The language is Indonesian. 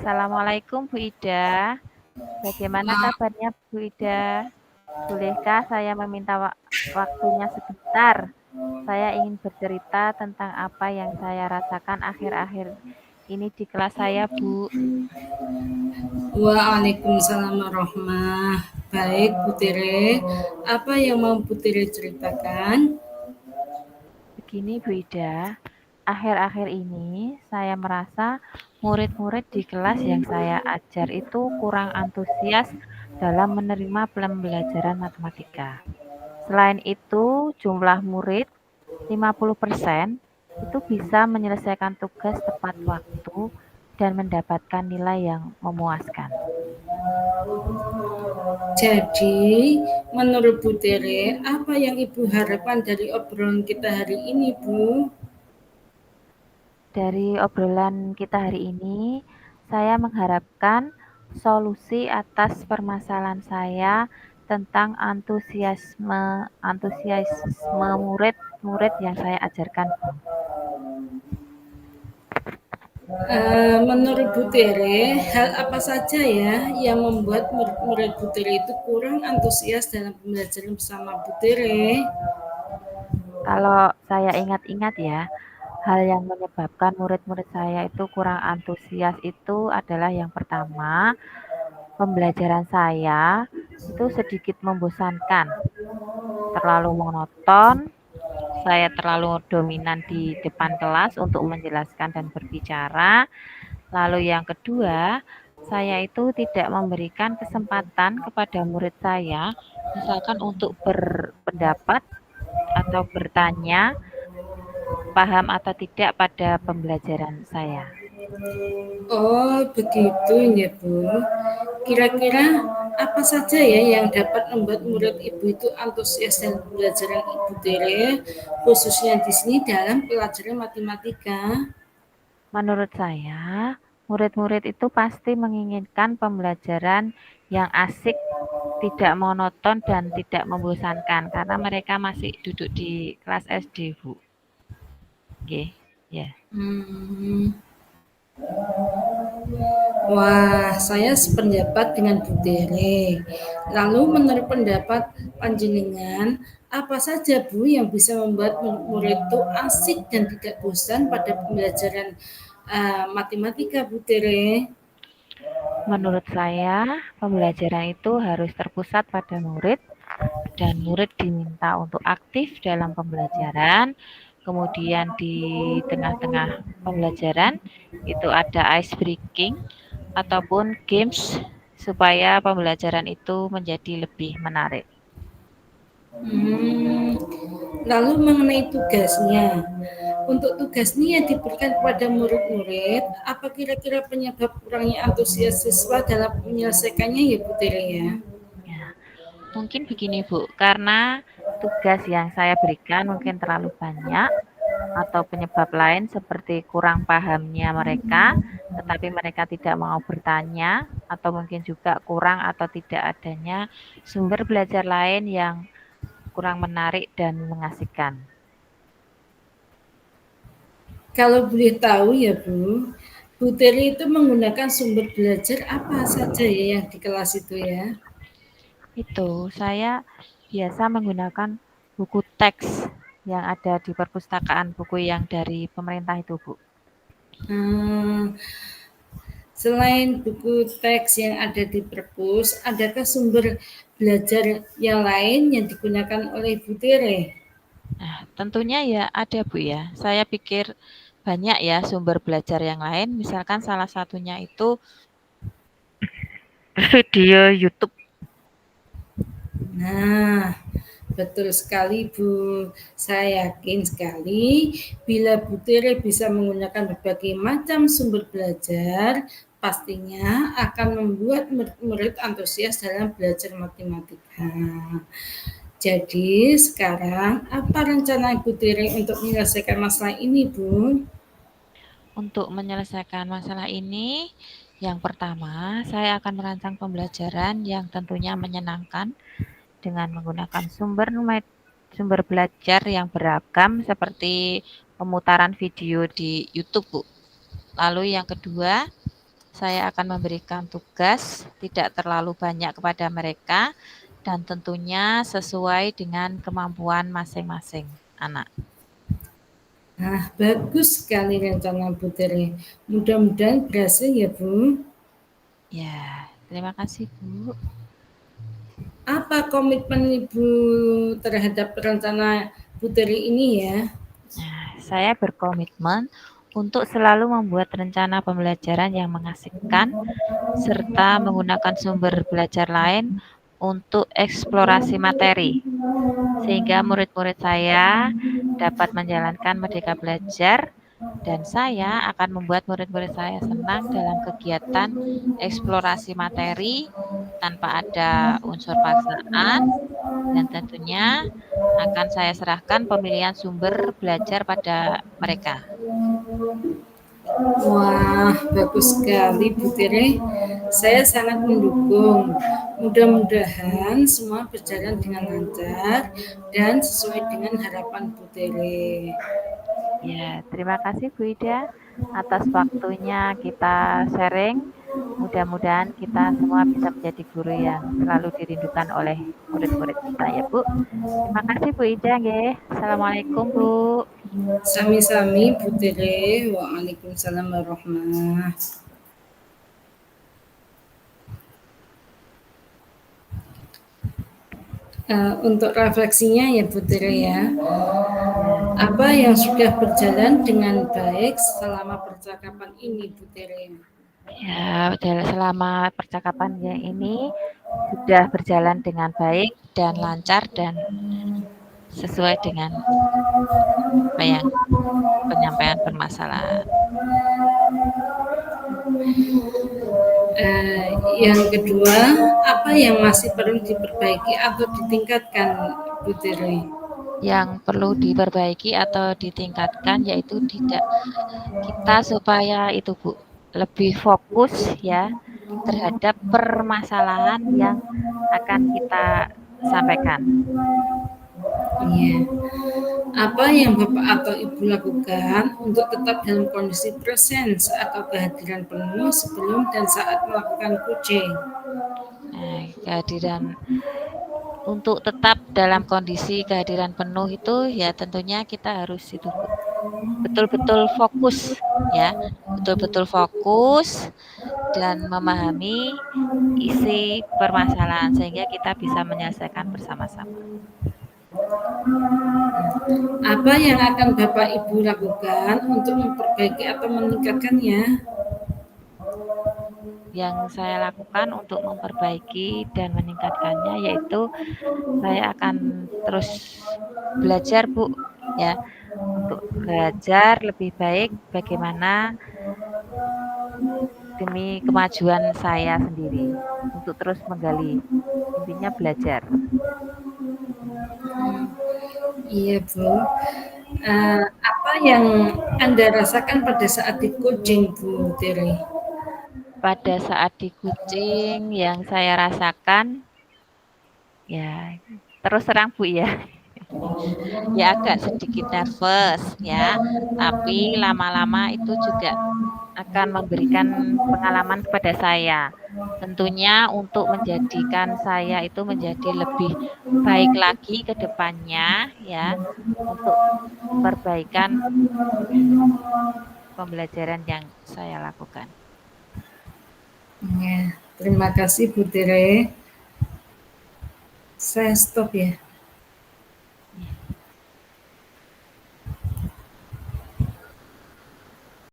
Assalamualaikum Bu Ida. Bagaimana kabarnya Bu Ida? Bolehkah saya meminta waktunya sebentar? Saya ingin bercerita tentang apa yang saya rasakan akhir-akhir ini di kelas saya, Bu. Waalaikumsalam warahmah. Baik, Bu Tere. Apa yang mau Bu Tere ceritakan? Begini Bu Ida, akhir-akhir ini saya merasa murid-murid di kelas yang saya ajar itu kurang antusias dalam menerima pembelajaran matematika. Selain itu, jumlah murid 50% itu bisa menyelesaikan tugas tepat waktu dan mendapatkan nilai yang memuaskan. Jadi, menurut Bu Tere, apa yang Ibu harapkan dari obrolan kita hari ini, Bu? Dari obrolan kita hari ini, saya mengharapkan solusi atas permasalahan saya tentang antusiasme murid-murid yang saya ajarkan, Bu. Menurut Bu Tere, hal apa saja ya yang membuat murid-murid Bu Tere itu kurang antusias dalam pembelajaran bersama Bu Tere? Kalau saya ingat-ingat ya, hal yang menyebabkan murid-murid saya itu kurang antusias itu adalah yang pertama, pembelajaran saya itu sedikit membosankan, terlalu monoton, saya terlalu dominan di depan kelas untuk menjelaskan dan berbicara. Lalu yang kedua, saya itu tidak memberikan kesempatan kepada murid saya, misalkan untuk berpendapat atau bertanya, paham atau tidak pada pembelajaran saya. Oh, begitu ya, Bu. Kira-kira apa saja ya yang dapat membuat murid Ibu itu antusias dalam pembelajaran Ibu Tere, khususnya di sini dalam pelajaran matematika? Menurut saya, murid-murid itu pasti menginginkan pembelajaran yang asik, tidak monoton dan tidak membosankan karena mereka masih duduk di kelas SD, Bu. Oke, ya. Hmm, Wah, saya sependapat dengan Bu Tere. Lalu menurut pendapat panjenengan, apa saja Bu yang bisa membuat murid itu asik dan tidak bosan pada pembelajaran matematika Bu Tere? Menurut saya, pembelajaran itu harus terpusat pada murid dan murid diminta untuk aktif dalam pembelajaran. Kemudian di tengah-tengah pembelajaran itu ada ice breaking ataupun games supaya pembelajaran itu menjadi lebih menarik. Hmm, Lalu mengenai tugasnya, untuk tugasnya yang diberikan kepada murid-murid, apa kira-kira penyebab kurangnya antusias siswa dalam menyelesaikannya ya Bu Tere ya? Ya, mungkin begini Bu, karena tugas yang saya berikan mungkin terlalu banyak atau penyebab lain seperti kurang pahamnya mereka, tetapi mereka tidak mau bertanya, atau mungkin juga kurang atau tidak adanya sumber belajar lain yang kurang menarik dan mengasihkan. Kalau boleh tahu ya Bu, Bu Tere itu menggunakan sumber belajar apa saja ya yang di kelas itu ya? Itu saya biasa menggunakan buku teks yang ada di perpustakaan buku yang dari pemerintah itu, Bu. Hmm, Selain buku teks yang ada di perpus, adakah sumber belajar yang lain yang digunakan oleh Bu Tere? Nah, tentunya ya ada Bu ya. Saya pikir banyak ya sumber belajar yang lain. Misalkan salah satunya itu video YouTube. Nah, betul sekali Bu. Saya yakin sekali bila Bu Tere bisa menggunakan berbagai macam sumber belajar, pastinya akan membuat murid-murid antusias dalam belajar matematika. Jadi sekarang apa rencana Bu Tere untuk menyelesaikan masalah ini Bu? Untuk menyelesaikan masalah ini, yang pertama, saya akan merancang pembelajaran yang tentunya menyenangkan dengan menggunakan sumber belajar yang beragam seperti pemutaran video di YouTube, Bu. Lalu yang kedua, saya akan memberikan tugas tidak terlalu banyak kepada mereka dan tentunya sesuai dengan kemampuan masing-masing anak. Nah, bagus sekali rencana Bu Tere. Mudah-mudahan berhasil ya Bu. Ya, terima kasih Bu. Apa komitmen Ibu terhadap rencana Bu Tere ini ya? Nah, saya berkomitmen untuk selalu membuat rencana pembelajaran yang mengasihkan serta menggunakan sumber belajar lain untuk eksplorasi materi, sehingga murid-murid saya dapat menjalankan Merdeka Belajar dan saya akan membuat murid-murid saya senang dalam kegiatan eksplorasi materi tanpa ada unsur paksaan dan tentunya akan saya serahkan pemilihan sumber belajar pada mereka. Wah, bagus sekali Bu Tere. Saya sangat mendukung. Mudah-mudahan semua berjalan dengan lancar dan sesuai dengan harapan Bu Tere. Ya, terima kasih Bu Ida atas waktunya kita sharing. Mudah-mudahan kita semua bisa menjadi guru yang selalu dirindukan oleh murid-murid kita ya Bu. Terima kasih Bu Ida nggih. Assalamualaikum Bu. Sami-sami Bu Tere. Waalaikumsalam warahmatullahi. Untuk refleksinya ya Bu Tere ya, apa yang sudah berjalan dengan baik selama percakapan ini Bu Tere? Ya, selama percakapan yang ini sudah berjalan dengan baik dan lancar dan sesuai dengan apa yang penyampaian permasalahan. Yang kedua, apa yang masih perlu diperbaiki atau ditingkatkan Bu Tere? Yang perlu diperbaiki atau ditingkatkan yaitu tidak kita supaya itu Bu lebih fokus ya terhadap permasalahan yang akan kita sampaikan. Iya. Apa yang Bapak atau Ibu lakukan untuk tetap dalam kondisi presence atau kehadiran penuh sebelum dan saat melakukan coaching? Nah, kehadiran untuk tetap dalam kondisi kehadiran penuh itu ya tentunya kita harus itu Bu, betul-betul fokus ya, betul-betul fokus dan memahami isi permasalahan sehingga kita bisa menyelesaikan bersama-sama. Apa yang akan Bapak Ibu lakukan untuk memperbaiki atau meningkatkannya? Yang saya lakukan untuk memperbaiki dan meningkatkannya yaitu saya akan terus belajar Bu ya, untuk belajar lebih baik bagaimana demi kemajuan saya sendiri untuk terus menggali. Intinya belajar. Iya Bu. Apa yang Anda rasakan pada saat di coaching Bu Tere? Pada saat di Kucing yang saya rasakan ya terus terang Bu ya. Ya agak sedikit nervous ya, tapi lama-lama itu juga akan memberikan pengalaman kepada saya. Tentunya untuk menjadikan saya itu menjadi lebih baik lagi ke depannya ya, untuk perbaikan pembelajaran yang saya lakukan. Ya, terima kasih Bu Tere. Saya stop ya.